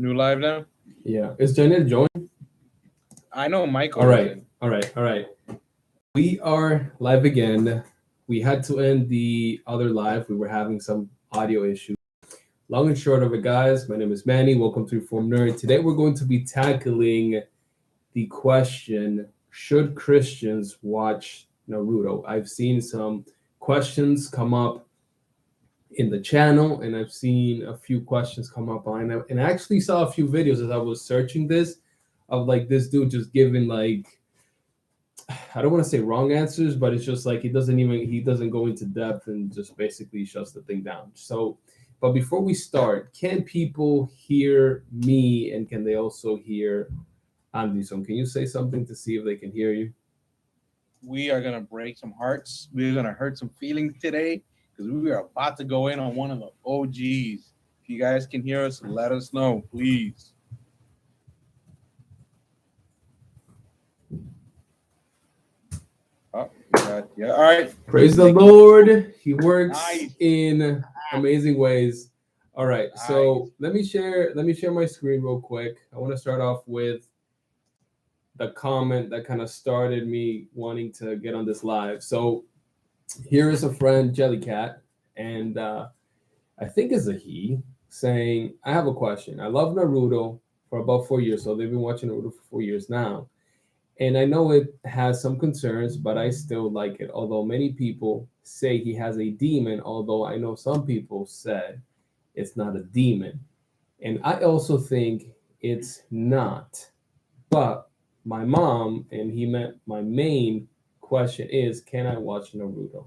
New live now? Yeah. Is Janet joined? I know All Michael right. isn't. All right. All right. We are live again. We had to end the other live. We were having some audio issues. Long and short of it, guys, my name is Manny. Welcome to Reform Nerd. Today we're going to be tackling the question, should Christians watch Naruto? I've seen some questions come up in the channel, and I've seen a few questions come up on it. And I actually saw a few videos as I was searching this of like this dude just giving like, I don't want to say wrong answers, but it's just like he doesn't go into depth and just basically shuts the thing down. So, but before we start, can people hear me and can they also hear Anderson? Can you say something to see if they can hear you? We are gonna break some hearts. We're gonna hurt some feelings today because we are about to go in on one of the OGs. If you guys can hear us, let us know, please. Oh, yeah. All right. Praise the Lord. He works Nice. in amazing ways. All right. Nice. So let me share my screen real quick. I want to start off with the comment that kind of started me wanting to get on this live. So here is a friend, Jellycat, and I think it's a he, saying, I have a question. I love Naruto for about 4 years. So they've been watching Naruto for 4 years now. And I know it has some concerns, but I still like it. Although many people say he has a demon, although I know some people said it's not a demon. And I also think it's not. But my mom, and he meant my main question is, can I watch Naruto?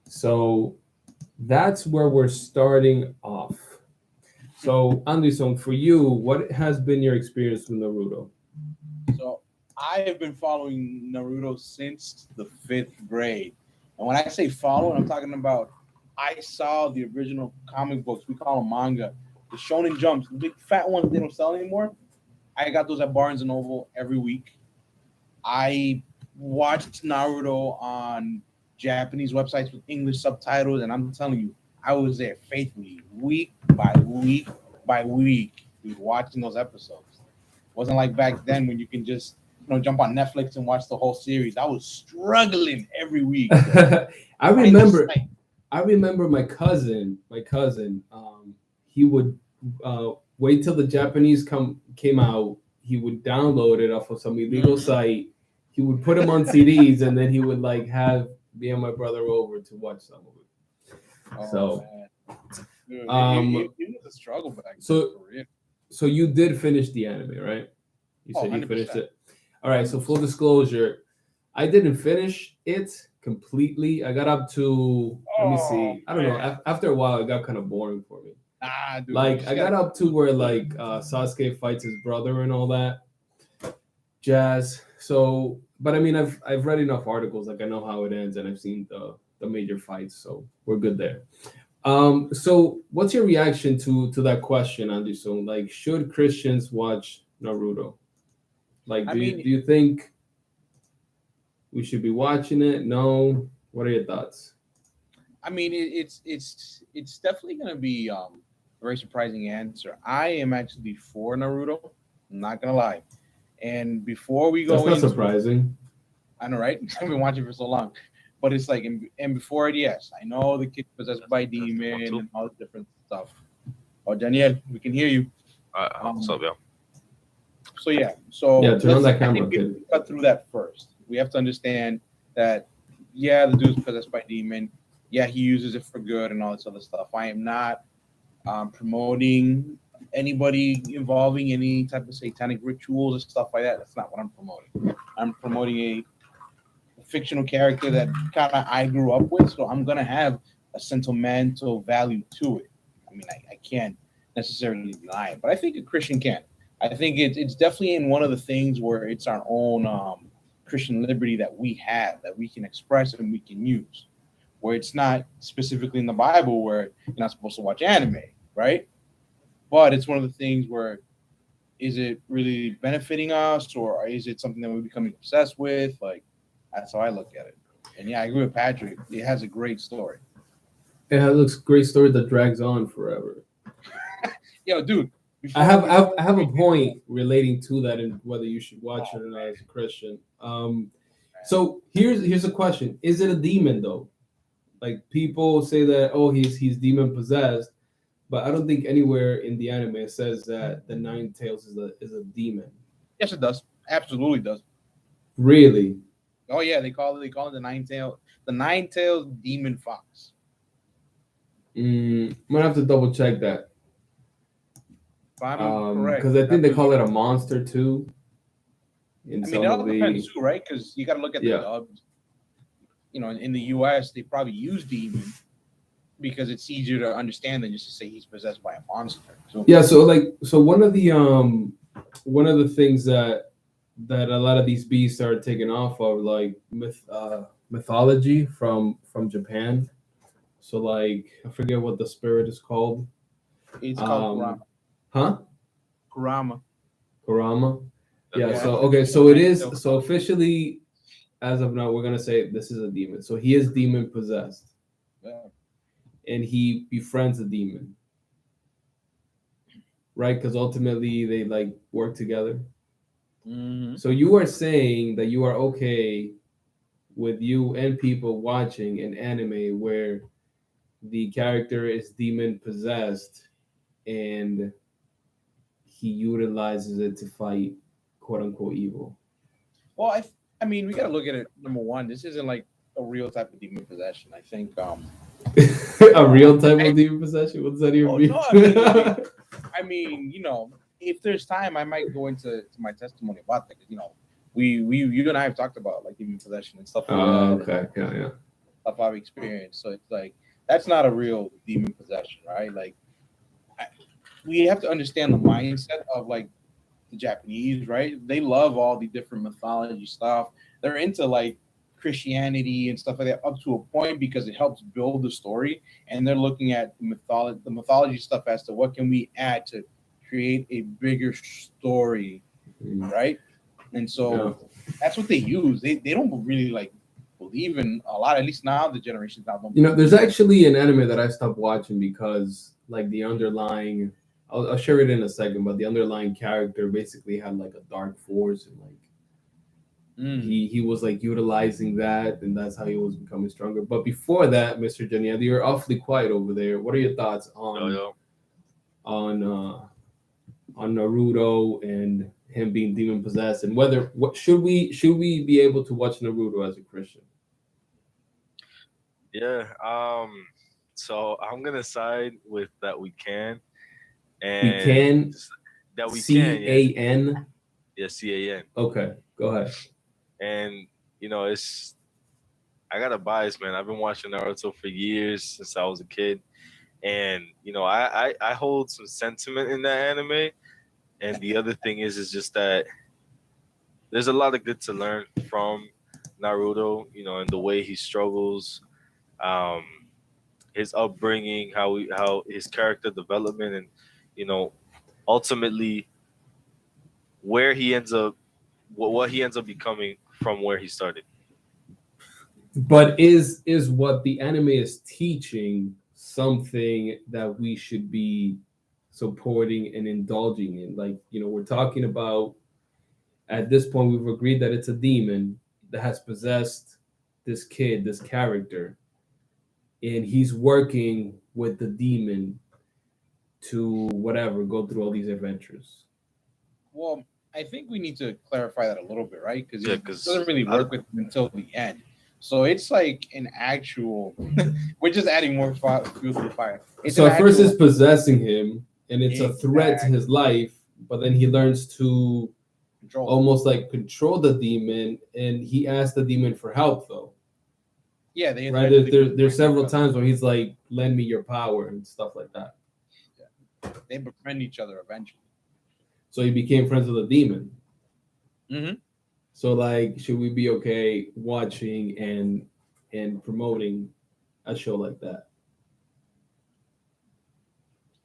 So that's where we're starting off. So, Anderson, for you, what has been your experience with Naruto? So I have been following Naruto since the fifth grade. And when I say follow, I'm talking about I saw the original comic books. We call them manga. The Shonen Jumps, the big fat ones they don't sell anymore. I got those at Barnes and Noble every week. I watched Naruto on Japanese websites with English subtitles, and I'm telling you, I was there faithfully, week by week by week, dude, watching those episodes. Wasn't like back then when you can just jump on Netflix and watch the whole series. I was struggling every week. I remember I remember my cousin, he would wait till the Japanese came out. He would download it off of some illegal site. He would put them on CDs, and then he would like have me and my brother over to watch some of it. Oh, So, man. Dude, it was a struggle back then. so For real. so you did finish the anime, right? You Oh, said you finished 100%. it. All right. So full disclosure, I didn't finish it completely. I got up to, let me Oh, see. I don't know. man. After a while, it got kind of boring for me. Nah, dude. You Like just I got gotta. up to where like Sasuke fights his brother and all that jazz. So, but I mean, I've read enough articles. Like I know how it ends, and I've seen the major fights. So we're good there. So what's your reaction to that question, Anderson? Like, should Christians watch Naruto? Like, I do mean, you think we should be watching it? No. What are your thoughts? it's definitely gonna be a very surprising answer. I am actually for Naruto. I'm not gonna lie. And before we That's go not into it, surprising. I know, right? I've been watching for so long, but it's like, and before it, yes, I know the kid possessed by demon and all the different stuff. Oh, Danielle, we can hear you. What's Um, up, yo? so yeah, so Yeah, turn on that I camera, think we kid. cut through that first. We have to understand that, yeah, the dude's possessed by demon. Yeah, he uses it for good and all this other stuff. I am not promoting anybody involving any type of satanic rituals and stuff like that. That's not what I'm promoting. I'm promoting a fictional character that kind of I grew up with, so I'm gonna have a sentimental value to it. I mean, I can't necessarily deny it, but I think a Christian can. I think it's definitely in one of the things where it's our own Christian liberty that we have that we can express and we can use. Where it's not specifically in the Bible where you're not supposed to watch anime, right? But it's one of the things where is it really benefiting us or is it something that we're becoming obsessed with? Like that's how I look at it. And yeah, I agree with Patrick. It has a great story. It looks great story that drags on forever. Yo, dude, I have a point relating to that and whether you should watch it or not as a Christian. So here's a question: is it a demon though? Like people say that he's demon possessed, but I don't think anywhere in the anime it says that the Nine Tails is a demon. Yes, it does. Absolutely does. Really? Oh yeah, they call it the nine tails demon fox. I'm gonna have to double check that. If I'm correct, Because I think they that's what call it a monster too. In I mean, some it of all the depends too, right? Because you got to look at the yeah. dubs. You know, in the U.S., they probably use demon because it's easier to understand than just to say he's possessed by a monster. So Yeah, so one of the things that a lot of these beasts are taken off of like mythology from Japan. So like I forget what the spirit is called. it's called Kurama. Huh? Kurama. Kurama. Yeah, Yeah, so that's okay, the so it nine is tails. so officially as of now we're gonna say this is a demon. So he is demon possessed Yeah. and he befriends a demon. Right? Because ultimately they like work together. Mm-hmm. So you are saying that you are okay with you and people watching an anime where the character is demon possessed and he utilizes it to fight quote unquote evil. Well, I mean, we got to look at it. Number one, this isn't like a real type of demon possession. I think. A No, real type I, of demon possession? What does that even oh mean? no, I mean, if there's time, I might go into my testimony about that. 'Cause, you and I have talked about like demon possession and stuff like Oh, that, and okay. Yeah, yeah. stuff I've experienced. So it's like that's not a real demon possession, right? Like I, we have to understand the mindset of like the Japanese, right? They love all the different mythology stuff. They're into like Christianity and stuff like that up to a point because it helps build the story, and they're looking at the mythology stuff as to what can we add to create a bigger story, Mm, right? And yeah. so that's what they use. They don't really like believe in a lot. At least now the generations now don't There's believe. actually an anime that I stopped watching because like the underlying I'll share it in a second, but the underlying character basically had like a dark force and like Mm. he was like utilizing that and that's how he was becoming stronger. But before that, Mr. Geniadi, you're awfully quiet over there. What are your thoughts Yo, yo. on uh on Naruto and him being demon possessed and whether what should we be able to watch Naruto as a Christian? Yeah. So I'm gonna side with that we can, We and can that we can. Yeah. CAN. Yeah. CAN. Okay, go ahead. And it's I got a bias, man. I've been watching Naruto for years since I was a kid, and I hold some sentiment in that anime. And the other thing is just that there's a lot of good to learn from Naruto. And the way he struggles. Um, his upbringing, how his character development, and you know, ultimately where he ends up, what he ends up becoming from where he started. But is what the anime is teaching something that we should be supporting and indulging in? Like, we're talking about at this point we've agreed that it's a demon that has possessed this kid, this character, and he's working with the demon to whatever go through all these adventures. Well, I think we need to clarify that a little bit, right? Because Yeah, it because doesn't really work with him until the end. So it's like an actual. We're just adding more fuel to the fire. It's So an at first actual it's possessing him and it's a threat to exact his life, but then he learns to control. almost like control the demon and he asks the demon for help though. Yeah, they Right? eventually There's befriend several each other. times where he's like, lend me your power and stuff like that. They befriend each other eventually. So he became friends with the demon. Mm-hmm. So like, should we be okay watching and promoting a show like that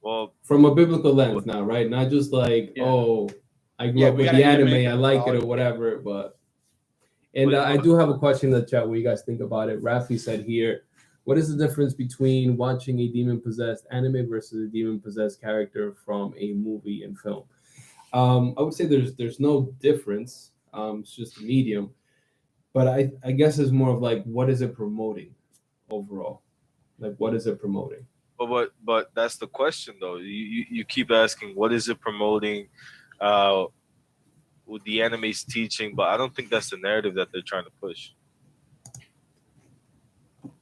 well, from a biblical lens now, right? Not just like, Yeah. oh, I grew Yeah, up we with gotta the anime, implement I like it or mythology. whatever, but and But, I do have a question in the chat. What you guys think about it? Rafi said here, what is the difference between watching a demon-possessed anime versus a demon-possessed character from a movie and film? I would say there's no difference. It's just a medium. But I guess it's more of like, what is it promoting overall? Like, what is it promoting? But that's the question though. You keep asking what is it promoting, with the anime's teaching, but I don't think that's the narrative that they're trying to push.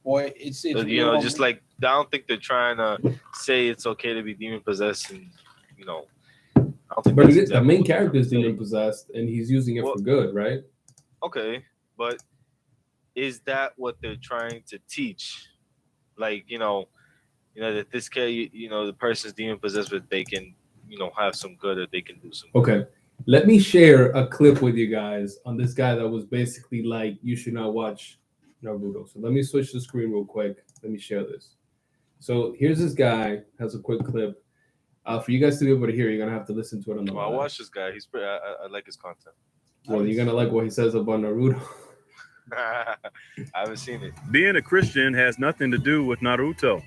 Boy, it's You know, just like I don't think they're trying to say it's okay to be demon possessed, and you know, I don't think. But that's the exactly main what they're character is saying. demon possessed, and he's using it Well- for good, right? Okay, but is that what they're trying to teach? Like, you know that this guy, the person's demon possessed, but they can, have some good, or they can do some. Okay. Let me share a clip with you guys on this guy that was basically like, you should not watch Naruto. So let me switch the screen real quick. Let me share this. So here's this guy, has a quick clip. For you guys to be able to hear, you're gonna have to listen to it on the Well, I live. watch this guy. He's pretty. I like his content. Well, you're gonna like what he says about Naruto. I haven't seen it. Being a Christian has nothing to do with Naruto.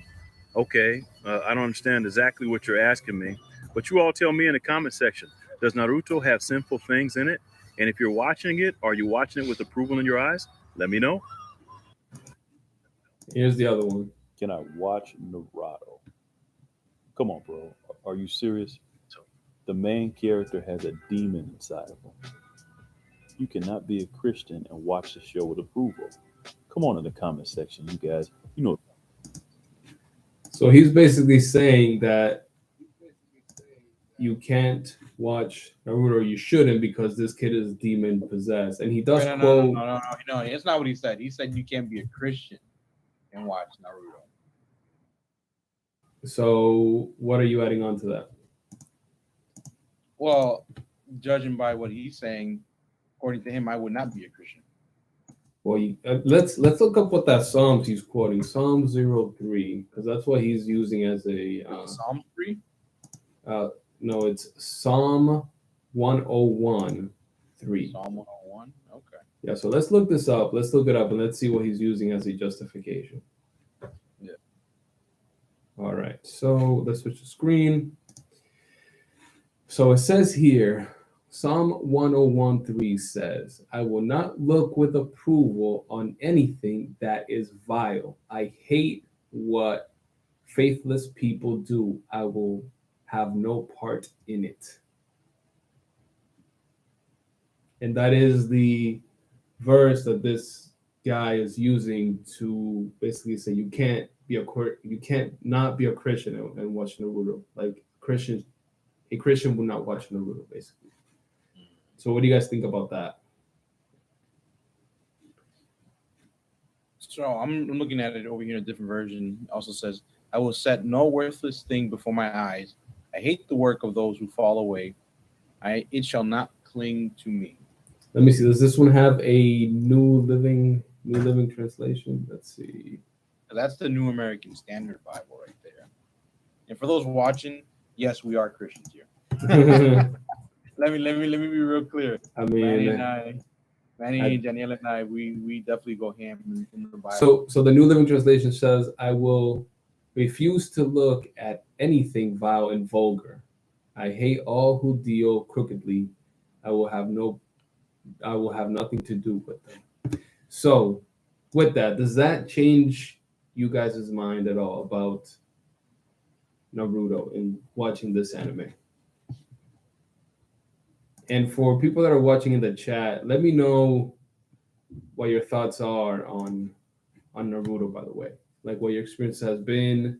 Okay, I don't understand exactly what you're asking me, but you all tell me in the comment section, does Naruto have sinful things in it? And if you're watching it, are you watching it with approval in your eyes? Let me know. Here's the other one. Can I watch Naruto? Come on, bro. Are you serious? The main character has a demon inside of him. You cannot be a Christian and watch the show with approval. Come on in the comment section, you guys. You know. So he's basically saying that you can't watch Naruto, you shouldn't, because this kid is demon possessed. And he does quote. No. That's not what he said. He said you can't be a Christian and watch Naruto. So what are you adding on to that? Well, judging by what he's saying, according to him, I would not be a Christian. Well, let's look up what that Psalms he's quoting. Psalm 03, because that's what he's using as a Psalm 3? no, it's Psalm 101 3. Psalm 101? Okay. Yeah, so let's look this up. Let's look it up and let's see what he's using as a justification. Yeah. All right, so let's switch the screen. So it says here, Psalm 101:3 says, I will not look with approval on anything that is vile. I hate what faithless people do. I will have no part in it. And that is the verse that this guy is using to basically say you can't not be a Christian and watch Naruto. Like a Christian would not watch Naruto, basically. So what do you guys think about that? So I'm looking at it over here in a different version. It also says, I will set no worthless thing before my eyes. I hate the work of those who fall away. It shall not cling to me. Let me see. Does this one have a New Living Translation? Let's see. That's the New American Standard Bible right there. And for those watching, yes, we are Christians here. Let me be real clear. I mean, Manny and Danielle and I, we definitely go ham in the Bible. so the New Living Translation says, I will refuse to look at anything vile and vulgar. I hate all who deal crookedly. I will have nothing to do with them. So with that, does that change you guys' mind at all about Naruto and watching this anime? And for people that are watching in the chat, let me know what your thoughts are on Naruto, by the way. Like what your experience has been.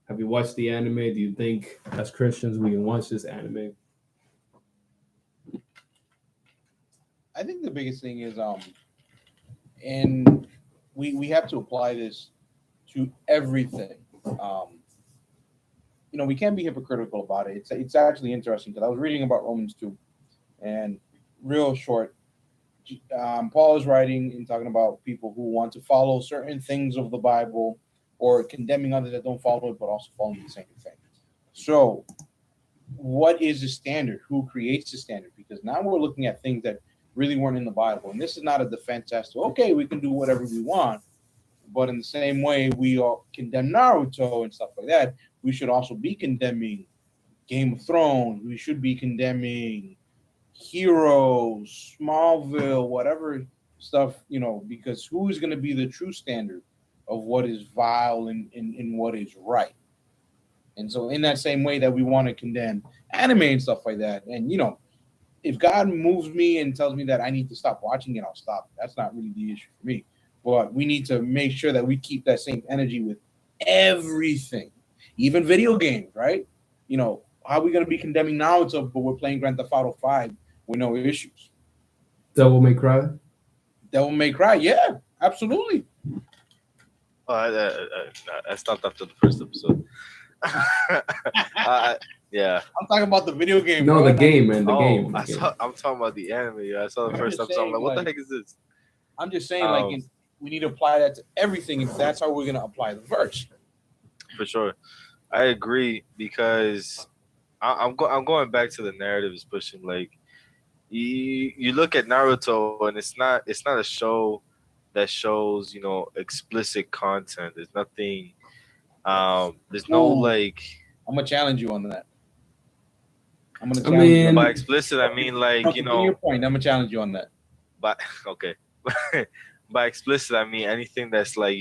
Have you watched the anime? Do you think as Christians we can watch this anime? I think the biggest thing is and we have to apply this to everything. We can't be hypocritical about it. It's actually interesting because I was reading about Romans 2, and real short, Paul is writing and talking about people who want to follow certain things of the Bible or condemning others that don't follow it, but also following the same thing. So what is the standard? Who creates the standard? Because now we're looking at things that really weren't in the Bible. And this is not a defense as to, okay, we can do whatever we want. But in the same way we all condemn Naruto and stuff like that, we should also be condemning Game of Thrones. We should be condemning Heroes, Smallville, whatever stuff, because who's going to be the true standard of what is vile and what is right? And so in that same way that we want to condemn anime and stuff like that, and if God moves me and tells me that I need to stop watching it, I'll stop. That's not really the issue for me. But we need to make sure that we keep that same energy with everything, even video games, right? How are we going to be condemning Naruto, but we're playing Grand Theft Auto 5 with no issues? Devil May Cry. Devil May Cry, yeah, absolutely. I stopped after the first episode. Yeah. I'm talking about the video game. No, bro. the game, man. The game. I'm talking about the anime. Yeah, I saw the first episode. I'm like, what the heck is this? I'm just saying, we need to apply that to everything if that's how we're going to apply the verse. For sure. I agree, because I'm going back to the narrative is pushing. Like, you look at Naruto, and it's not a show that shows explicit content. There's nothing. There's no like. I'm gonna challenge you on that. By explicit, I mean like your point. I'm gonna challenge you on that. But okay. By explicit, I mean anything that's like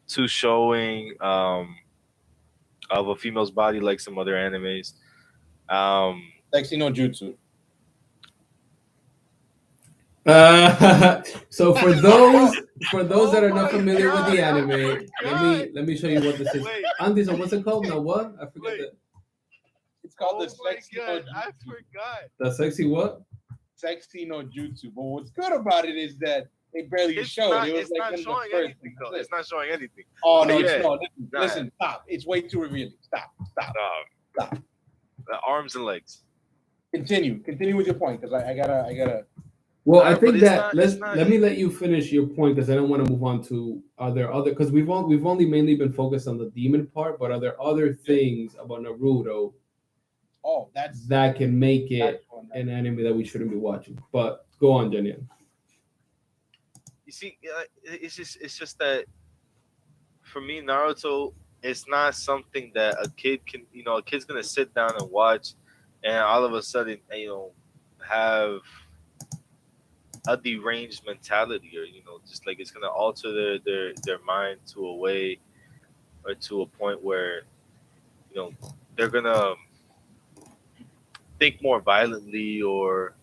too showing of a female's body, like some other animes. Sexy no jutsu. So for those that are not familiar with the anime, let me show you what this is. Andy, so what's it called? Now what? I forget that. It's called the sexy no jutsu. I forgot. The sexy what? Sexy no jutsu. But what's good about it is that they barely showed. It's not showing anything, though. It's not showing anything. Oh no, listen, stop. It's way too revealing. Stop. The arms and legs. Continue with your point, because I gotta. Well, I think that let me let you finish your point, because I don't want to move on to other because we've only mainly been focused on the demon part, but are there other things about Naruto that can make it an anime that we shouldn't be watching? But go on, Jenian. You see, it's just that for me, Naruto is not something that a kid can, a kid's gonna sit down and watch, and all of a sudden, have a deranged mentality, or just like it's gonna alter their mind to a way, or to a point where they're gonna think more violently, or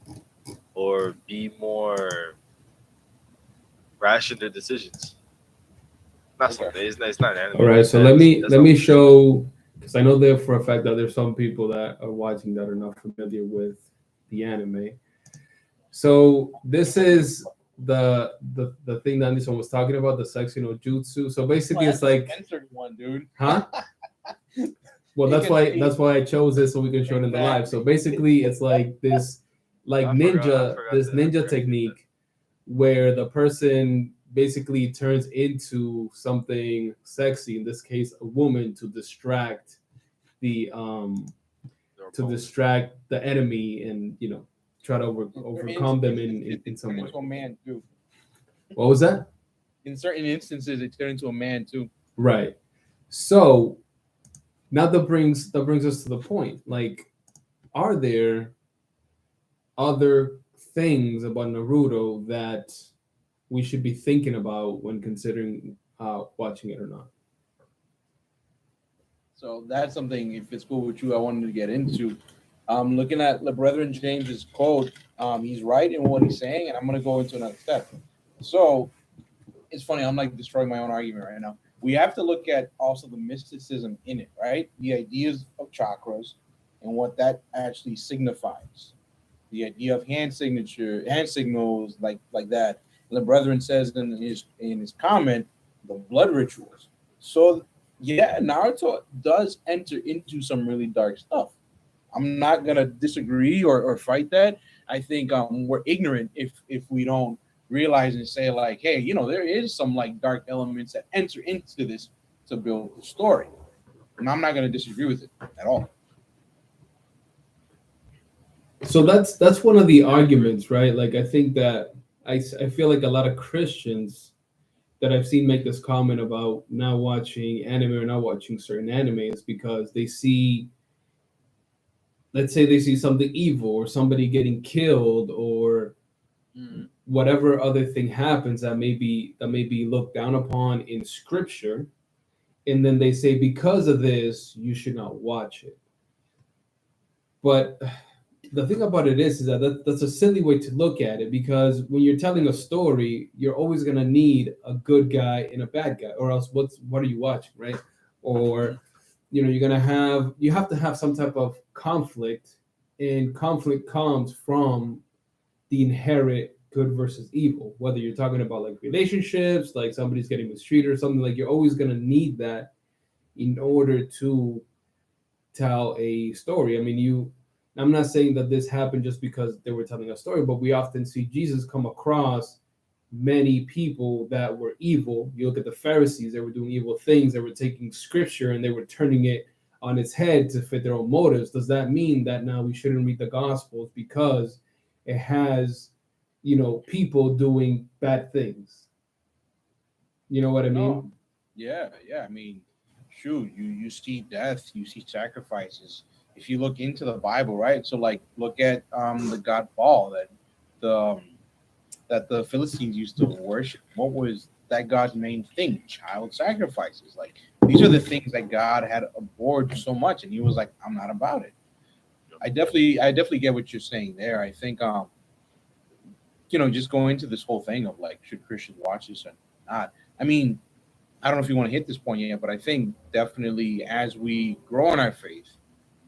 be more rash in their decisions. Not something. It's not an anime. All right, so let me show, because I know there for a fact that there's some people that are watching that are not familiar with the anime. So this is the thing that Anderson was talking about, the sexy no jutsu. So basically, it's like censored one, dude. Huh? Well, that's why I chose this so we can show it in the live. So basically, it's like this, ninja technique where the person basically turns into something sexy. In this case, a woman, to distract the enemy, and try to overcome them in some way. Into a man too. What was that? In certain instances, it turned into a man too. Right. So now that brings us to the point. Like, are there other things about Naruto that we should be thinking about when considering watching it or not? So that's something, if it's cool with you, I wanted to get into. Looking at the Brethren James's quote, he's right in what he's saying, and I'm going to go into another step. So it's funny, I'm like destroying my own argument right now. We have to look at also the mysticism in it, right? The ideas of chakras and what that actually signifies. The idea of hand signals like that. And the Brethren says in his comment, the blood rituals. So yeah, Naruto does enter into some really dark stuff. I'm not gonna disagree or fight that. I think we're ignorant if we don't realize and say like, hey, there is some like dark elements that enter into this to build the story, and I'm not gonna disagree with it at all. So that's one of the arguments, right? Like, I think that I feel like a lot of Christians that I've seen make this comment about not watching anime or not watching certain anime is because they see, let's say they see something evil or somebody getting killed or Mm. whatever other thing happens that may be looked down upon in scripture, and then they say because of this you should not watch it. But the thing about it is that's a silly way to look at it, because when you're telling a story, you're always gonna need a good guy and a bad guy, or else what are you watching, right? Or you have to have some type of conflict, and conflict comes from the inherent good versus evil. Whether you're talking about like relationships, like somebody's getting mistreated or something, like you're always gonna need that in order to tell a story. I mean, I'm not saying that this happened just because they were telling a story, but we often see Jesus come across many people that were evil. You look at the Pharisees, they were doing evil things, they were taking scripture and they were turning it on its head to fit their own motives. Does that mean that now we shouldn't read the Gospels because it has, people doing bad things? You know what I mean? No. Yeah, yeah. I mean, shoot, you see death, you see sacrifices. If you look into the Bible, right? So like look at the god Baal the um, that the Philistines used to worship. What was that god's main thing? Child sacrifices. Like these are the things that God had abhorred so much, and he was like, I'm not about it. I definitely get what you're saying there. I think just going into this whole thing of like, should Christians watch this or not? I mean, I don't know if you want to hit this point yet, but I think definitely as we grow in our faith,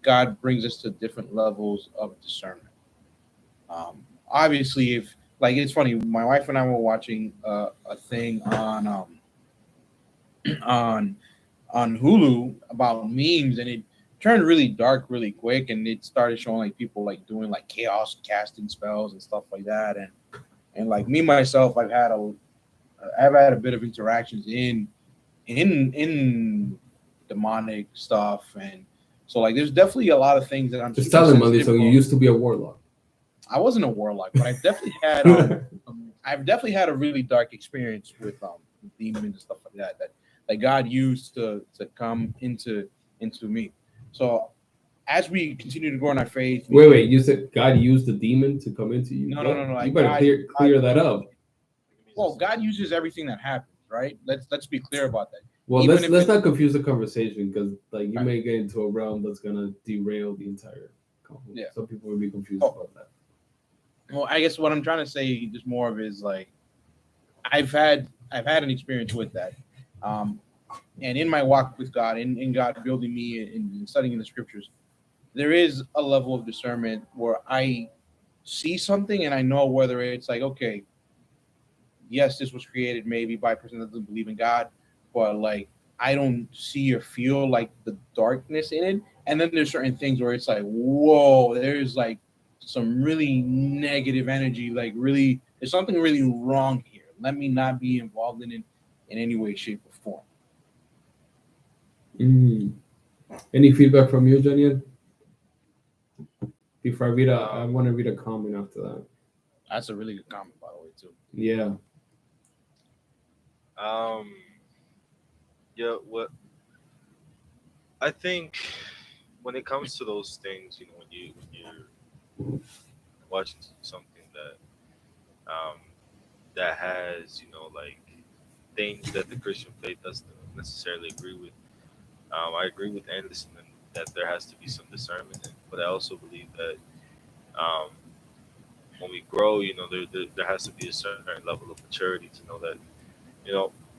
God brings us to different levels of discernment. Obviously, if like it's funny, my wife and I were watching a thing on on Hulu about memes, and it turned really dark really quick, and it started showing like people like doing like chaos casting spells and stuff like that, and like me myself, I've had a bit of interactions in demonic stuff, and so like there's definitely a lot of things that I'm Just super tell him, sensitive so you about. used to be a warlock. I wasn't a warlock, but I've definitely had a really dark experience with demons and stuff like that that God used to come into me. So as we continue to grow in our faith, Wait, you said God used the demon to come into you? no, no, What? no, no. You Like better clear that up. well, God uses everything that happens, right? Let's be clear about that. Well, Even let's if let's it's- not confuse the conversation, because like you Right. may get into a realm that's gonna derail the entire conversation. Yeah. Some people will be confused Oh. about that. Well, I guess what I'm trying to say just more of is like I've had an experience with that, um, and in my walk with God, in God building me in studying the scriptures, there is a level of discernment where I see something and I know whether it's like, okay, yes, this was created maybe by a person that doesn't believe in God, but like I don't see or feel like the darkness in it. And then there's certain things where it's like, whoa, there's like some really negative energy, like really there's something really wrong here. Let me not be involved in it in any way, shape, or form. Mm. Any feedback from you, Janian? Before I want to read a comment after that. That's a really good comment, by the way, too. Yeah. Yeah, what I think when it comes to those things, when you're watching something that has, like things that the Christian faith doesn't necessarily agree with. I agree with Anderson that there has to be some discernment, but I also believe that um, when we grow, there has to be a certain level of maturity to know that,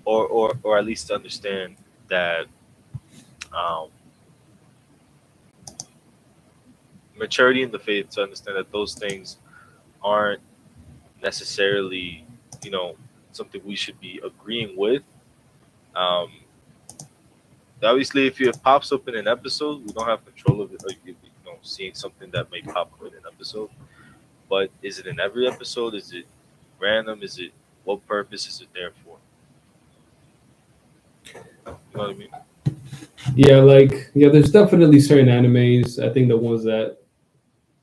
or at least to understand that um, maturity in the faith, to understand that those things aren't necessarily, something we should be agreeing with. Um, Obviously, if it pops up in an episode, we don't have control of it, or seeing something that may pop up in an episode. But is it in every episode? Is it random? Is it what purpose is it there for? You know what I mean? Yeah, there's definitely certain animes. I think the ones that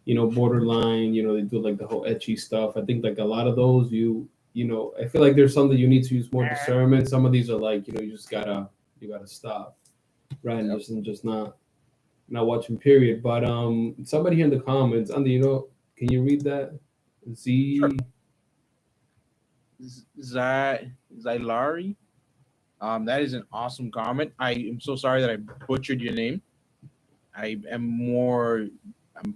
borderline, they do like the whole etchy stuff. I think like a lot of those you I feel like there's some that you need to use more discernment. Some of these are like, you just gotta stop, right? And just not watching, period. But somebody here in the comments, Andy, can you read that? Sure. Zylari. That is an awesome comment. I am so sorry that I butchered your name. I'm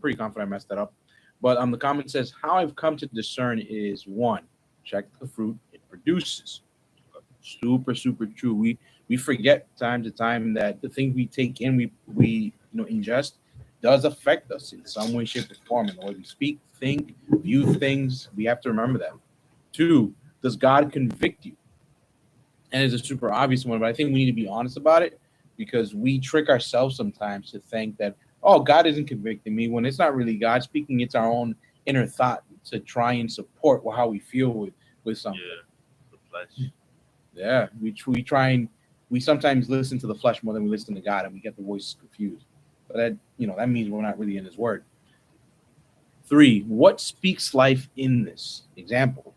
pretty confident I messed that up. But the comment says, how I've come to discern is one, check the fruit it produces. Super, super true. We forget time to time that the things we take in, we ingest, does affect us in some way, shape, or form. And the way we speak, think, view things, we have to remember that. Two, does God convict you? And it's a super obvious one, but I think we need to be honest about it because we trick ourselves sometimes to think that, oh, God isn't convicting me when it's not really God speaking. It's our own inner thought to try and support how we feel with something. Yeah, the flesh. Yeah, we sometimes listen to the flesh more than we listen to God, and we get the voices confused. But that means we're not really in His Word. Three, what speaks life in this? Example,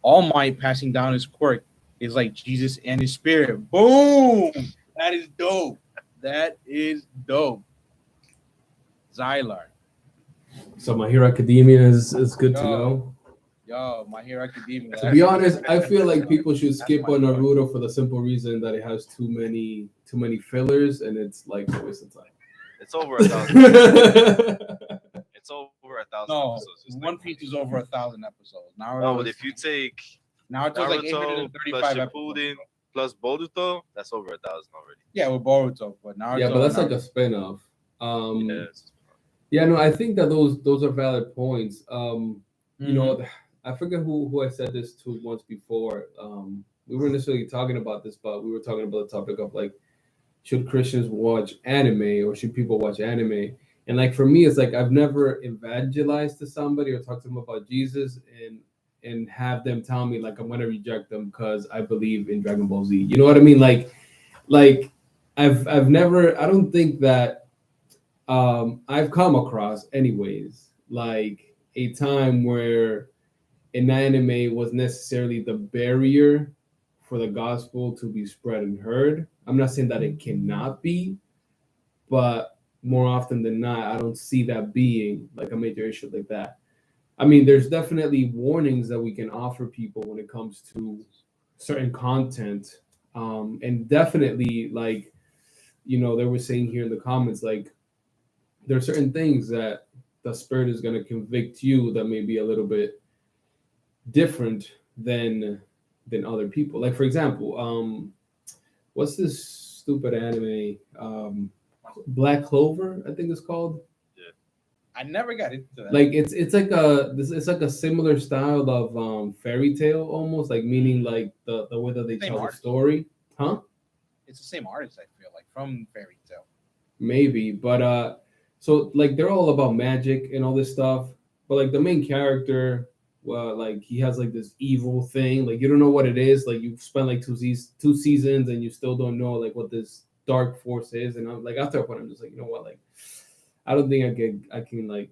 All Might passing down His quirk is like Jesus and His Spirit. Boom! That is dope. That is dope. Zylar. So My Hero Academia is good to know. Yo, My Hero Academia. To be honest, I feel like people should skip on Naruto for the simple reason that it has too many fillers, and it's like a waste of time. It's over 1,000. It's over 1,000 No, episodes. One Piece is over 1,000 episodes. No, but if you take Now it's Naruto like 835 plus episodes. Shippuden plus Boruto, that's over 1,000 already. Yeah, with Boruto, but Naruto. Yeah, but that's like a spin-off. Yes. Yeah, no, I think that those are valid points. I forget who I said this to once before. We weren't necessarily talking about this, but we were talking about the topic of like, should Christians watch anime or should people watch anime? And like for me, it's like I've never evangelized to somebody or talked to them about Jesus and have them tell me like I'm gonna reject them because I believe in Dragon Ball Z. You know what I mean? Like I've never. I don't think that I've come across anyways like a time where an anime was necessarily the barrier for the gospel to be spread and heard. I'm not saying that it cannot be, but more often than not, I don't see that being like a major issue like that. I mean, there's definitely warnings that we can offer people when it comes to certain content. And definitely, like, they were saying here in the comments, like, there are certain things that the Spirit is going to convict you that may be a little bit different than other people. Like, for example, what's this stupid anime? Black Clover, I think it's called. I never got into that. Like it's like a similar style of fairy tale almost, like meaning like the way that they tell the story. Huh? It's the same artist, I feel like, from fairy tale. Maybe, but so like they're all about magic and all this stuff, but like the main character, like he has like this evil thing, like you don't know what it is, like you spend like two seasons and you still don't know like what this dark force is, and I'm like after a point I'm just like, you know what, like I don't think I can like,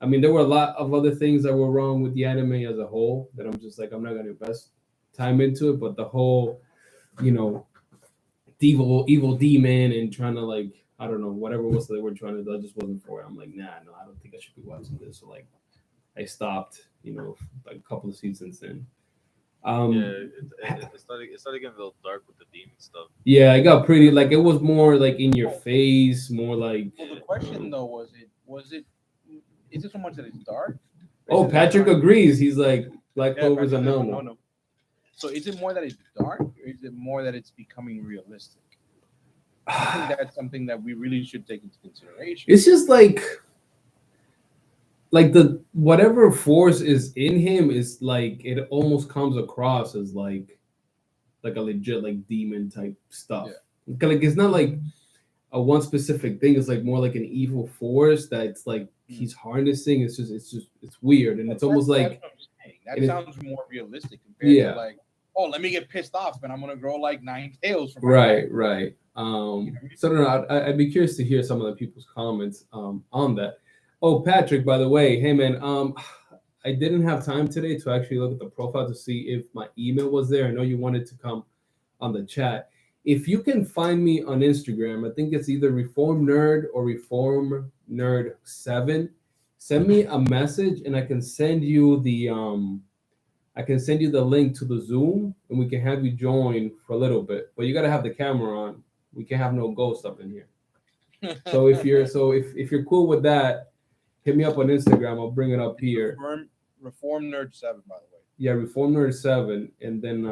I mean there were a lot of other things that were wrong with the anime as a whole that I'm just like I'm not gonna invest time into it, but the whole, evil demon and trying to like, I don't know, whatever it was that they were trying to do, that just wasn't for it. I'm like, no, I don't think I should be watching this. So like I stopped, like a couple of seasons in. It started getting a little dark with the demon stuff. Yeah, it got pretty, like it was more like in your face, more like. Well, the question though was it? Is it so much that it's dark? Oh, Patrick agrees. He's like Black Clover's a no. No. So is it more that it's dark, or is it more that it's becoming realistic? I think that's something that we really should take into consideration. It's just like the whatever force is in him is like it almost comes across as like a legit like demon type stuff. Yeah. Like it's not like a one specific thing. It's like more like an evil force that's like he's harnessing. It's weird, and it's almost like that sounds more realistic compared to like, oh, let me get pissed off and I'm gonna grow like 9 tails from right. So I don't know. I'd be curious to hear some of the people's comments on that. Oh, Patrick, by the way, hey man, I didn't have time today to actually look at the profile to see if my email was there. I know you wanted to come on the chat. If you can find me on Instagram, I think it's either Reform Nerd or Reform Nerd 7. Send me a message and I can send you the link to the Zoom and we can have you join for a little bit. But you gotta have the camera on. We can't have no ghost up in here. So if you're cool with that, hit me up on Instagram. I'll bring it up here. Reform Nerd 7, by the way. Yeah, Reform Nerd 7, and then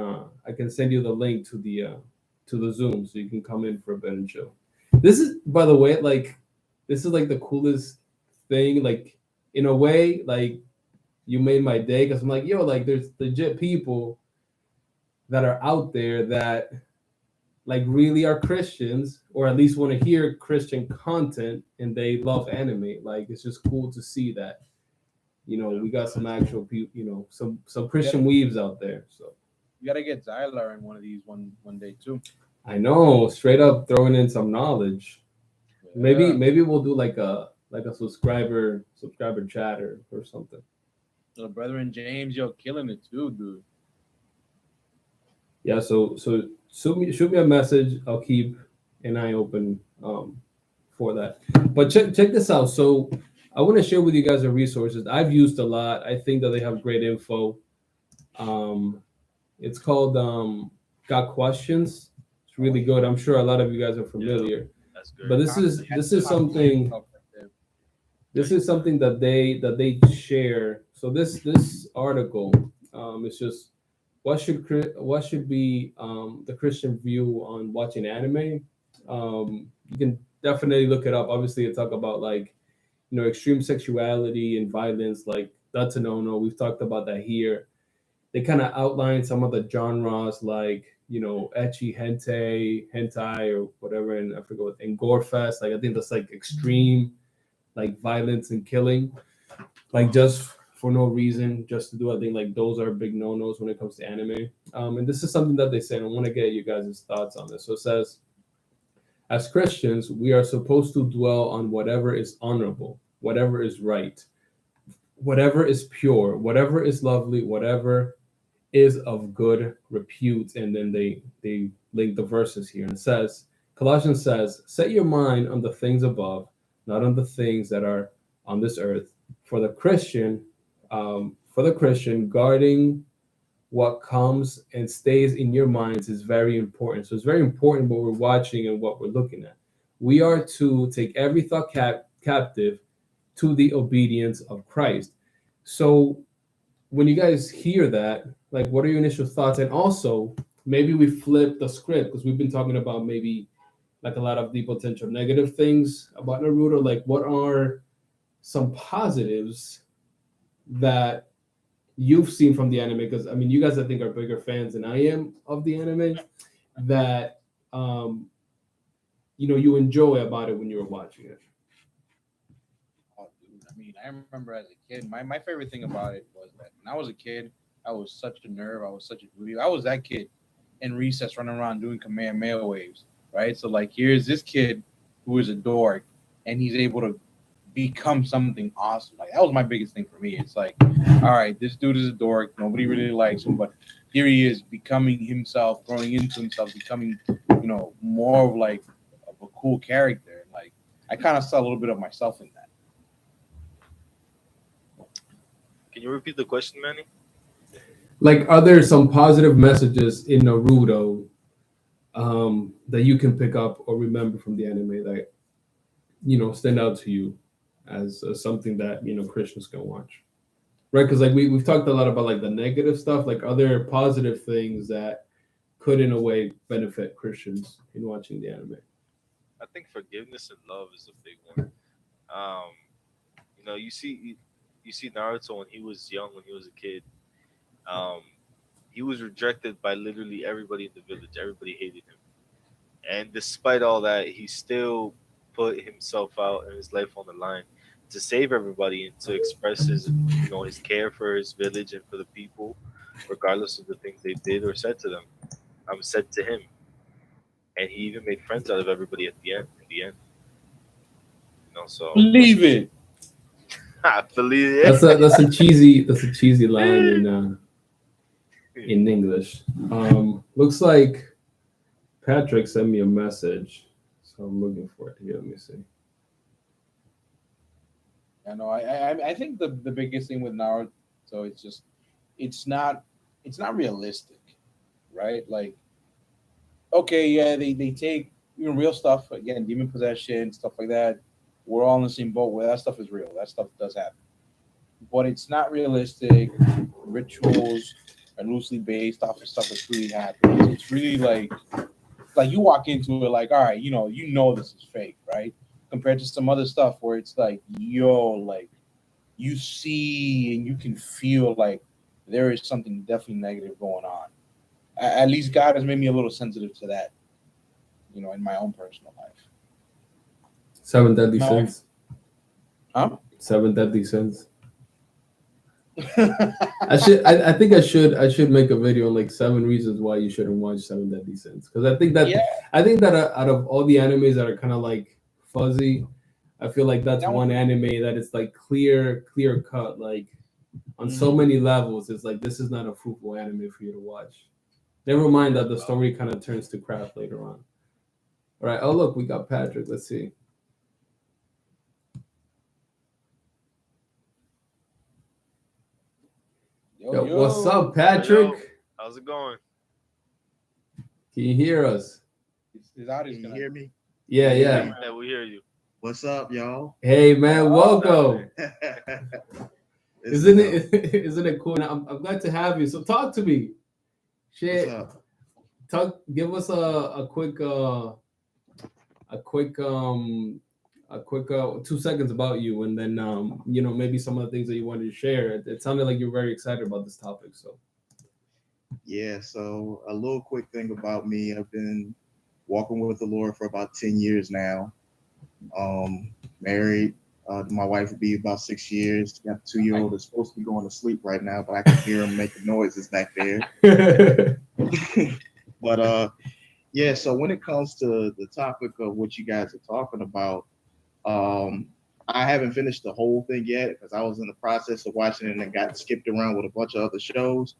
I can send you the link to the Zoom so you can come in for a bit and chill. This is, by the way, like this is like the coolest thing. Like in a way, like you made my day because I'm like, yo, like there's legit people that are out there that like really are Christians or at least want to hear Christian content and they love anime. Like it's just cool to see that. You know, we got some actual people, you know, some Christian weaves out there. So you gotta get Zyler in one of these one day too. I know, straight up throwing in some knowledge. Yeah. Maybe we'll do like a subscriber chat or something. So Brethren James, yo, killing it too, dude. Yeah, so shoot me a message. I'll keep an eye open for that. But check this out. So I want to share with you guys the resources I've used a lot. I think that they have great info. It's called Got Questions. It's really good. I'm sure a lot of you guys are familiar. Yeah, that's good. But this is something that they share. So this article is just what should be the Christian view on watching anime. You can definitely look it up. Obviously, it talk about like, you know, extreme sexuality and violence. Like that's a no-no. We've talked about that here. They kind of outline some of the genres like, you know, ecchi hentai or whatever, and I forget what, and gore fest. Like I think that's like extreme, like violence and killing, like just for no reason, just to do. I think like those are big no-nos when it comes to anime. And this is something that they say, and I want to get you guys' thoughts on this. So it says, as Christians, we are supposed to dwell on whatever is honorable, whatever is right, whatever is pure, whatever is lovely, whatever is of good repute. And then they link the verses here. And it says, Colossians says, set your mind on the things above, not on the things that are on this earth. For the Christian, guarding what comes and stays in your minds is very important. So it's very important what we're watching and what we're looking at. We are to take every thought captive to the obedience of Christ. So when you guys hear that, like, what are your initial thoughts? And also, maybe we flip the script because we've been talking about maybe like a lot of the potential negative things about Naruto. Like, what are some positives that you've seen from the anime? Because I mean, you guys I think are bigger fans than I am of the anime. That you know, you enjoy about it when you were watching it. Oh, dude. I mean, I remember as a kid, my favorite thing about it was that when I was a kid, I was such a nerd. I was such a dweeb. I was that kid in recess running around doing command mail waves, right? So like, here's this kid who is a dork, and he's able to become something awesome. Like that was my biggest thing for me. It's like, all right, this dude is a dork. Nobody really likes him, but here he is becoming himself, growing into himself, becoming, you know, more of like of a cool character. Like I kind of saw a little bit of myself in that. Can you repeat the question, Manny? Like, are there some positive messages in Naruto that you can pick up or remember from the anime that, you know, stand out to you as something that, you know, Christians can watch? Right? Because like we've talked a lot about like the negative stuff. Like, are there positive things that could in a way benefit Christians in watching the anime? I think forgiveness and love is a big one. You know, you see Naruto when he was young, when he was a kid. He was rejected by literally everybody in the village. Everybody hated him, and despite all that, he still put himself out and his life on the line to save everybody and to express his, you know, his care for his village and for the people, regardless of the things they did or said to them. Said to him, and he even made friends out of everybody at the end. In the end, you know. So Believe it. I believe it. That's a cheesy line in English. Looks like Patrick sent me a message, so I'm looking for it here. Let me see. I know. I think the biggest thing with Naruto, so it's not it's not realistic, right? Like, okay, yeah, they take real stuff again, demon possession, stuff like that. We're all in the same boat where that stuff is real. That stuff does happen, but it's not realistic. Rituals are loosely based off of stuff that's really happening. It's really like you walk into it like, all right, you know this is fake, right? Compared to some other stuff where it's like, yo, like you see and you can feel like there is something definitely negative going on. At least God has made me a little sensitive to that, in my own personal life. Seven deadly No. sins. Huh? Seven deadly sins. I think I should make a video on like 7 reasons why you shouldn't watch Seven Deadly Sins, because Yeah, I think that out of all the animes that are kind of like fuzzy, I feel like that's that one one. anime that is like clear cut, like on so many levels. It's like this is not a fruitful anime for you to watch. Never mind that the story kind of turns to crap later on. All right. Oh look, we got Patrick. Let's see. Yo, what's up, Patrick? Yo, how's it going? Can you hear us? His audio's Can you gonna. hear me? Yeah. Yeah, we hear you. What's up, y'all? Hey man, Oh, welcome. This Isn't is, isn't it cool? And I'm glad to have you. So talk to me. what's Shit, up? give us a quick 2 seconds about you, and then maybe some of the things that you wanted to share. It sounded like you're very excited about this topic. So Yeah, so a little quick thing about me. I've been walking with the Lord for about 10 years now. Married. My wife would be about 6 years. Got a 2-year-old that's supposed to be going to sleep right now, but I can hear him making noises back there. But yeah, so when it comes to the topic of what you guys are talking about, I haven't finished the whole thing yet because I was in the process of watching it and got skipped around with a bunch of other shows.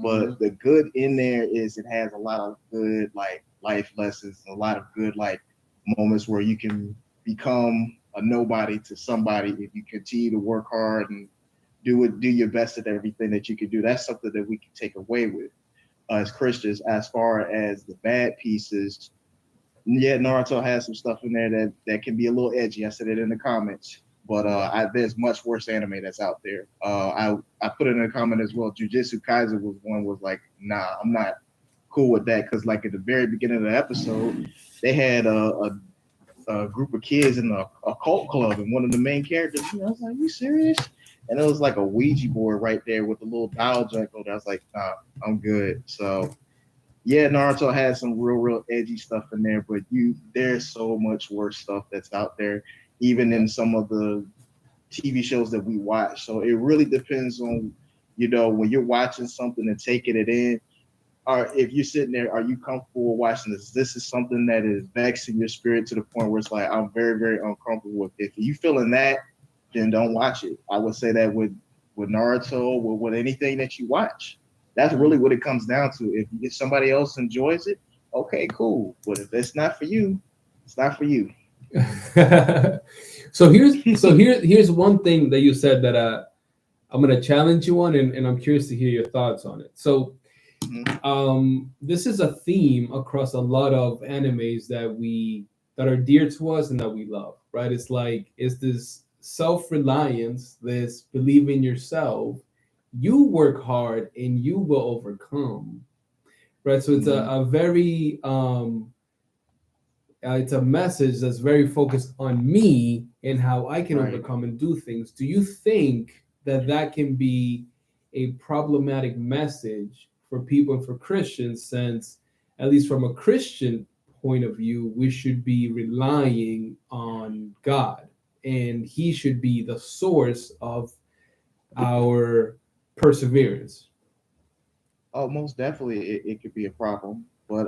But the good in there is it has a lot of good like life lessons, a lot of good like moments where you can become a nobody to somebody if you continue to work hard and do your best at everything that you can do. That's something that we can take away with as Christians. As far as the bad pieces, yeah, Naruto has some stuff in there that can be a little edgy. I said it in the comments, but there's much worse anime that's out there. I put it in a comment as well. Jujutsu Kaisen was like, nah, I'm not cool with that, because like at the very beginning of the episode, they had a group of kids in a cult club, and one of the main characters, I was like, you serious? And it was like a Ouija board right there with a little dial junk on it. I was like, nah, I'm good. So yeah, Naruto has some real edgy stuff in there, but there's so much worse stuff that's out there, even in some of the TV shows that we watch. So it really depends on, when you're watching something and taking it in, or if you're sitting there, are you comfortable watching this? This is something that is vexing your spirit to the point where it's like, I'm very, very uncomfortable with it. If you feeling that, then don't watch it. I would say that with Naruto, with anything that you watch. That's really what it comes down to. If somebody else enjoys it, okay, cool. But if it's not for you, it's not for you. so here's one thing that you said that I'm gonna challenge you on, and I'm curious to hear your thoughts on it. So this is a theme across a lot of animes that are dear to us and that we love, right? It's this self-reliance, this believe in yourself, you work hard and you will overcome, right? So it's a very it's a message that's very focused on me and how I can overcome and do things. Do you think that can be a problematic message for people and for Christians, since at least from a Christian point of view, we should be relying on God and he should be the source of our perseverance? Oh, most definitely it could be a problem. But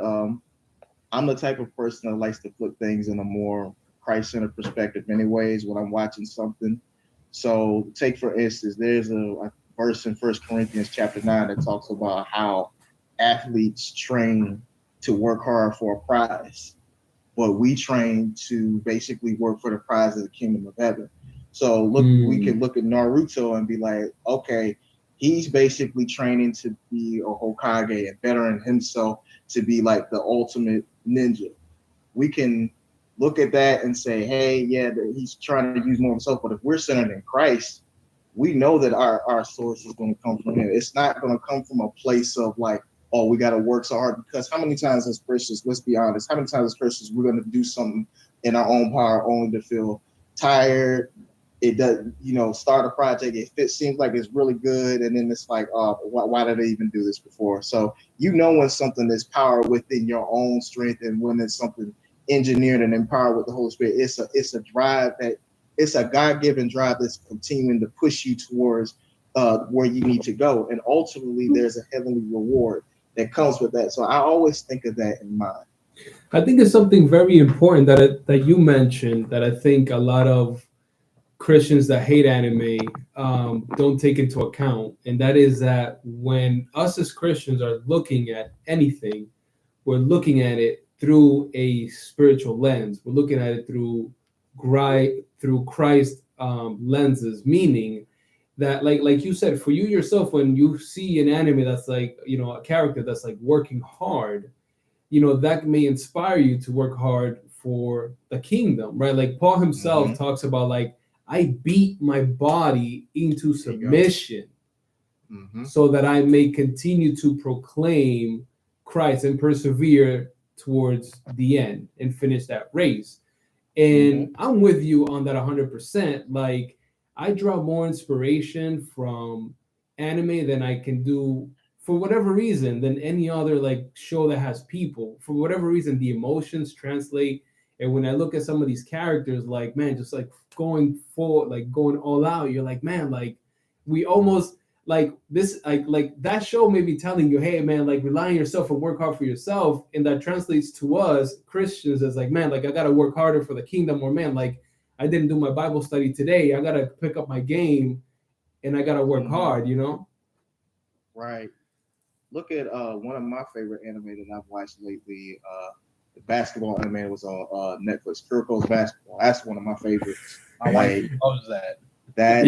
I'm the type of person that likes to put things in a more Christ-centered perspective anyways when I'm watching something. So take for instance, there's a verse in 1 Corinthians chapter 9 that talks about how athletes train to work hard for a prize, but we train to basically work for the prize of the kingdom of heaven. So look, we can look at Naruto and be like, okay, he's basically training to be a Hokage and bettering himself to be like the ultimate ninja. We can look at that and say, hey, yeah, he's trying to use more of himself. But if we're centered in Christ, we know that our source is going to come from him. It's not going to come from a place of like, oh, we got to work so hard. Because how many times as Christians, let's be honest, how many times as Christians we're going to do something in our own power only to feel tired? It does, start a project. It seems like it's really good. And then it's like, oh, why did I even do this before? So, when something is powered within your own strength and when it's something engineered and empowered with the Holy Spirit, it's a drive it's a God-given drive that's continuing to push you towards where you need to go. And ultimately, there's a heavenly reward that comes with that. So I always think of that in mind. I think it's something very important that you mentioned that I think a lot of Christians that hate anime don't take into account. And that is that when us as Christians are looking at anything, we're looking at it through a spiritual lens. We're looking at it through Christ lenses, meaning that like you said, for you yourself, when you see an anime that's like, a character that's like working hard, that may inspire you to work hard for the kingdom, right? Like Paul himself talks about like, I beat my body into submission so that I may continue to proclaim Christ and persevere towards the end and finish that race. And I'm with you on that 100%. Like, I draw more inspiration from anime than I can do for whatever reason than any other like show that has people. For whatever reason, the emotions translate. And when I look at some of these characters, like, man, just like going forward, like going all out, you're like, man, like we almost like this, like that show may be telling you, hey, man, like rely on yourself and work hard for yourself. And that translates to us Christians as like, man, like I got to work harder for the kingdom, or man, like I didn't do my Bible study today. I got to pick up my game and I got to work hard, Right. Look at one of my favorite anime that I've watched lately. The basketball anime was on Netflix. Kuroko's Basketball. That's one of my favorites. My wife loves that. That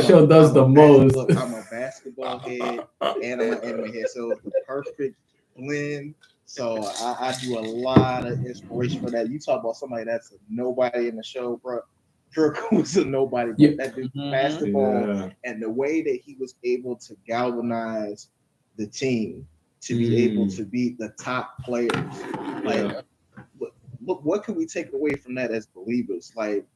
show does the most. I'm a basketball head and I'm an anime head, so it's the perfect blend. So I do a lot of inspiration for that. You talk about somebody that's a nobody in the show, bro. Kuroko was a nobody, but that dude basketball and the way that he was able to galvanize the team to be able to beat the top players. Like, look, what can we take away from that as believers? Like,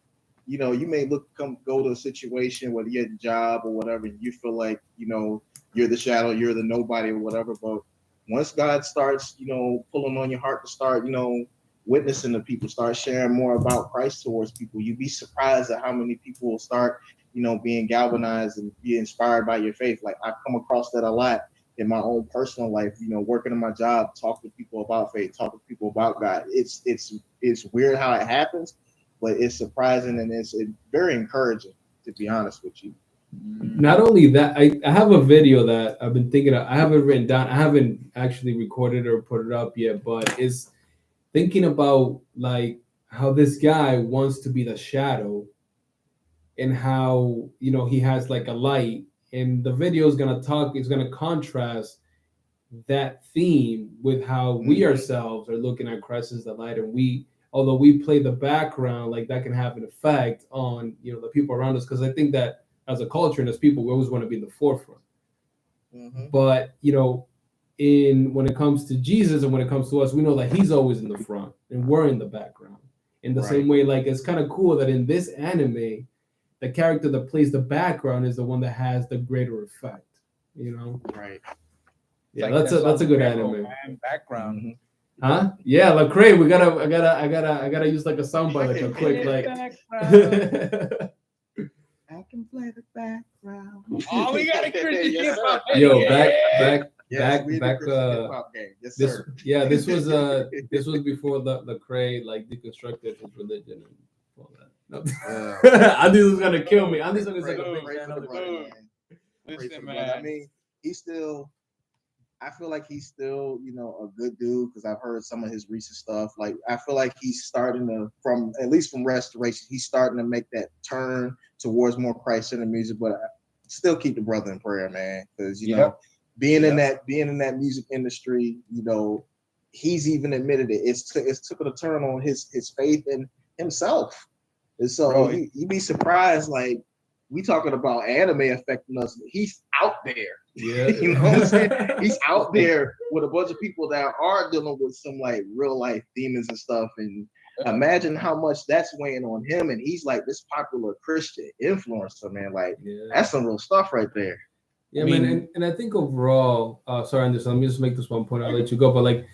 you may go to a situation, whether you're at a job or whatever, and you feel like, you're the shadow, you're the nobody or whatever. But once God starts, pulling on your heart to start, witnessing to people, start sharing more about Christ towards people, you'd be surprised at how many people will start, being galvanized and be inspired by your faith. Like, I've come across that a lot in my own personal life, working on my job, talking to people about faith, talking to people about God. It's weird how it happens, but it's surprising and it's very encouraging, to be honest with you. Not only that, I have a video that I've been thinking of. I haven't written down. I haven't actually recorded or put it up yet, but it's thinking about like how this guy wants to be the shadow and how, he has like a light. And the video is going to contrast that theme with how we ourselves are looking at Christ as the light. And although we play the background, like that can have an effect on, the people around us. Because I think that as a culture and as people, we always want to be in the forefront. But, when it comes to Jesus and when it comes to us, we know that he's always in the front and we're in the background. In the same way, like, it's kind of cool that in this anime, the character that plays the background is the one that has the greater effect, Right. Yeah, like that's a good anime. Background. Huh? Yeah, Lecrae, I gotta use like a soundbite, like a quick like. I can play the background. Oh, we got a Christian hip hop. Yo, back. Yes, This was before Lecrae like deconstructed his religion and all that. Andy was gonna kill me. Andy's like a Pray- big pray fan for of the the brother, game. man. Pray for Listen, the brother. I man. mean, he's still. I feel like he's still, a good dude because I've heard some of his recent stuff. Like, I feel like he's starting to, at least from Restoration, he's starting to make that turn towards more Christ-centered music. But I still keep the brother in prayer, man, because being in that music industry, he's even admitted it. It's took a turn on his faith in himself, and so you'd be surprised. Like, we talking about anime affecting us. He's out there. Yeah. You know what I'm saying? He's out there with a bunch of people that are dealing with some like real life demons and stuff. And imagine how much that's weighing on him. And he's like this popular Christian influencer, man. Like, that's some real stuff right there. Yeah, man. And I think overall, sorry, Anderson, let me just make this one point. I'll let you go. But like,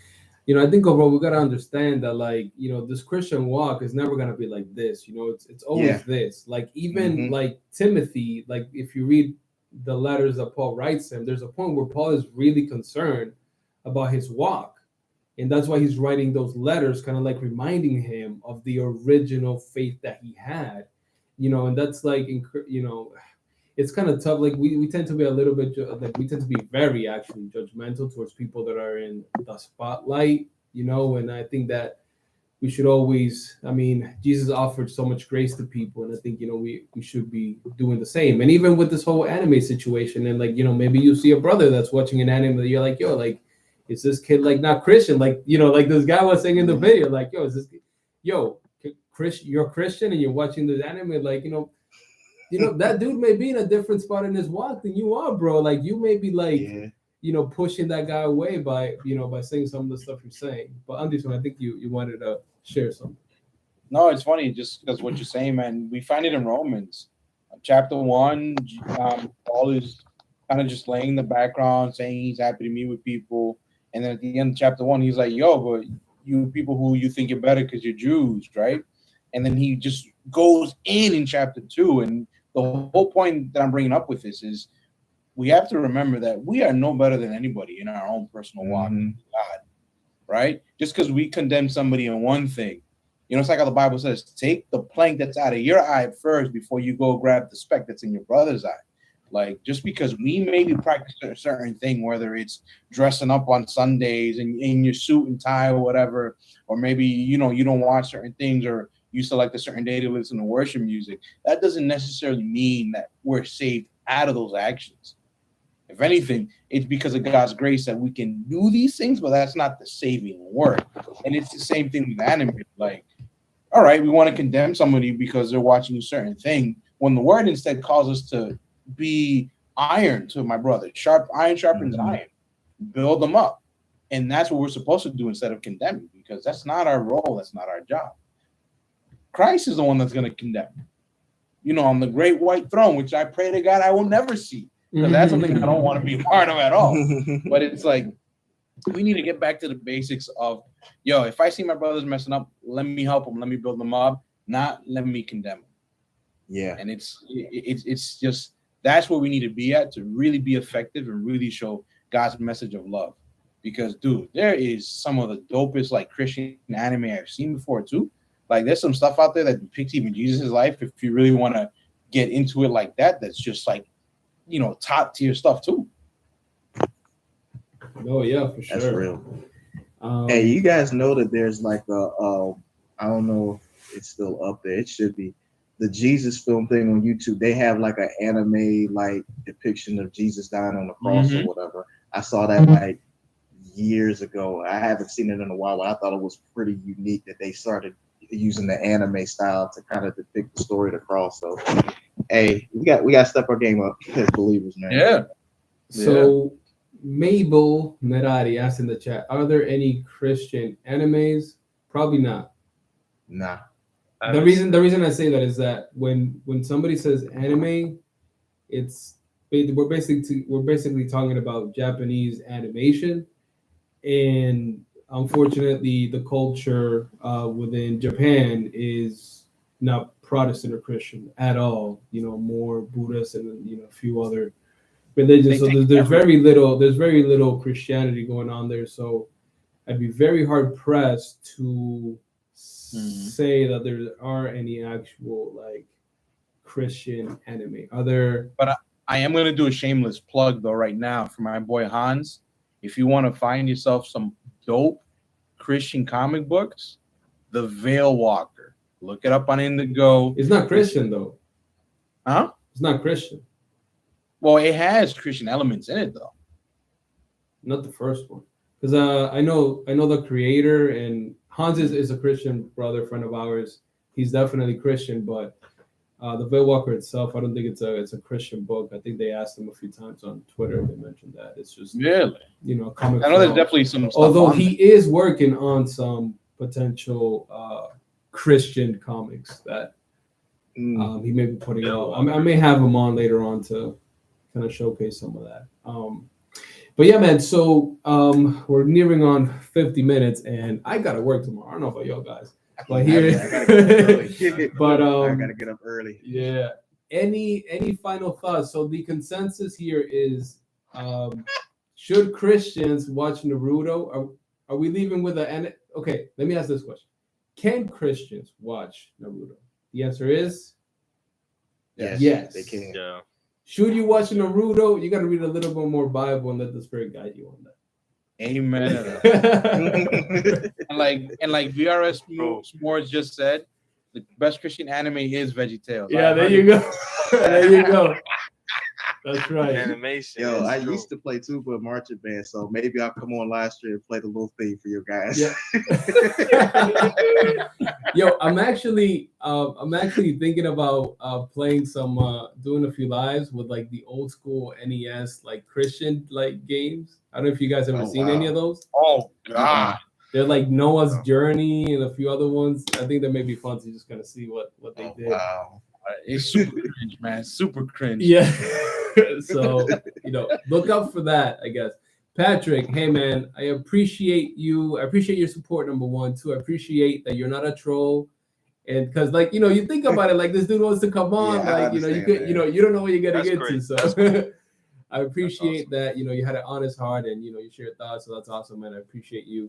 I think overall we gotta understand that, like, this Christian walk is never gonna be like this. It's always this. Like, even like Timothy, like if you read the letters that Paul writes him, there's a point where Paul is really concerned about his walk, and that's why he's writing those letters, kind of like reminding him of the original faith that he had. And that's like, it's kind of tough. Like, we tend to be a little bit, like, we tend to be very actually judgmental towards people that are in the spotlight, and I think that we should always, Jesus offered so much grace to people, and I think, we should be doing the same. And even with this whole anime situation, and like, maybe you see a brother that's watching an anime that you're like, yo, like, is this kid like not Christian? Like, like this guy was saying in the video, like, yo, you're Christian and you're watching this anime, like, that dude may be in a different spot in his walk than you are, bro. Like, you may be like, pushing that guy away by saying some of the stuff you're saying. But Anderson, I think you wanted to share something. No, it's funny just because what you're saying, man. We find it in Romans, chapter 1. Paul is kind of just laying the background, saying he's happy to meet with people, and then at the end of chapter 1, he's like, "Yo, but you people who you think you're better because you're Jews, right?" And then he just goes in chapter 2, and the whole point that I'm bringing up with this is we have to remember that we are no better than anybody in our own personal walk with God, right? Just because we condemn somebody in one thing, it's like how the Bible says, take the plank that's out of your eye first before you go grab the speck that's in your brother's eye. Like, just because we maybe practice a certain thing, whether it's dressing up on Sundays and in your suit and tie or whatever, or maybe, you don't watch certain things, or you select a certain day to listen to worship music, that doesn't necessarily mean that we're saved out of those actions. If anything, it's because of God's grace that we can do these things, but that's not the saving work. And it's the same thing with anime. Like, all right, we want to condemn somebody because they're watching a certain thing, when the word instead calls us to be iron to my brother. Iron sharpens iron. Build them up. And that's what we're supposed to do instead of condemning, because that's not our role. That's not our job. Christ is the one that's going to condemn. On the great white throne, which I pray to God I will never see, because that's something I don't want to be a part of at all. But it's like, we need to get back to the basics of, if I see my brothers messing up, let me help them. Let me build them up, not let me condemn them. Yeah. And it's just, that's where we need to be at to really be effective and really show God's message of love. Because, dude, there is some of the dopest, like, Christian anime I've seen before, too. Like, there's some stuff out there that depicts even Jesus' life, if you really want to get into it like that, that's just, like, top tier stuff, too. Oh, yeah, for sure. That's real. Hey, you guys know that there's, like, I don't know if it's still up there. It should be. The Jesus film thing on YouTube, they have, like, an anime, like, depiction of Jesus dying on the cross or whatever. I saw that, like, years ago. I haven't seen it in a while, but I thought it was pretty unique that they started using the anime style to kind of depict the story of the cross. So, hey, we got to step our game up as believers, man. Yeah. So, Mabel Merari asked in the chat, are there any Christian animes? Probably not. Nah. The reason I say that is that when somebody says anime, we're basically talking about Japanese animation, and unfortunately, the culture within Japan is not Protestant or Christian at all. More Buddhist and a few other religions. So there's very little Christianity going on there. So I'd be very hard pressed to say that there are any actual like Christian anime. Are there? I am going to do a shameless plug though right now for my boy Hans. If you want to find yourself some dope Christian comic books, The Veil Walker. Look it up on Indigo. It's not Christian though. Huh? It's not Christian. Well, it has Christian elements in it though. Not the first one, because I know the creator, and Hans is a Christian brother friend of ours. He's definitely Christian, but the Veil Walker itself, I don't think it's a Christian book. I think they asked him a few times on Twitter. They mentioned that it's just Really, a comic. I know there's definitely some stuff. Although he is working on some potential Christian comics that he may be putting out. I may have him on later on to kind of showcase some of that. But yeah, man. So we're nearing on 50 minutes, and I gotta work tomorrow. I don't know about y'all guys, but here, I gotta get up early. but I gotta get up early. yeah. Any final thoughts? So the consensus here is, should Christians watch Naruto? Are we leaving with okay? Let me ask this question: can Christians watch Naruto? The answer is yes. They can. Yeah. Should you watch Naruto? You got to read a little bit more Bible and let the Spirit guide you on that. Amen. and like VRS S'mores just said, the best Christian anime is VeggieTales. Yeah, there you go. There you go. That's right. Animation. Yo, I used to play tuba and marching band, so maybe I'll come on live stream and play the little thing for you guys. Yeah. Yo, I'm actually thinking about playing some doing a few lives with like the old school NES like Christian like games. I don't know if you guys ever seen any of those. Oh God. They're like Noah's Journey and a few other ones. I think that may be fun to just kind of see what they did. Wow. It's super cringe, man. Super cringe. Yeah. So, look out for that, I guess. Patrick, hey man, I appreciate you. I appreciate your support, number one. Two, I appreciate that you're not a troll. And because you think about it, like this dude wants to come on, Yeah, you could, you don't know what you're gonna That's get great. to. So I appreciate that, you had an honest heart and you shared thoughts. So that's awesome, man. I appreciate you.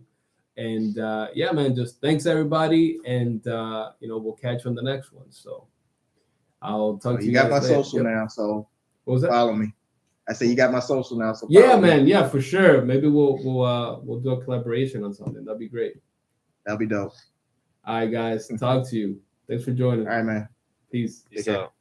And yeah, man, just thanks everybody. And we'll catch you on the next one. So I'll talk to you. You got guys my later. social now, so What was that? follow me. I said you got my social now, so Yeah, follow me. man. Yeah, for sure. Maybe we'll do a collaboration on something. That'd be great. That'll be dope. All right, guys. Talk to you. Thanks for joining. All right, man. Peace. Peace out.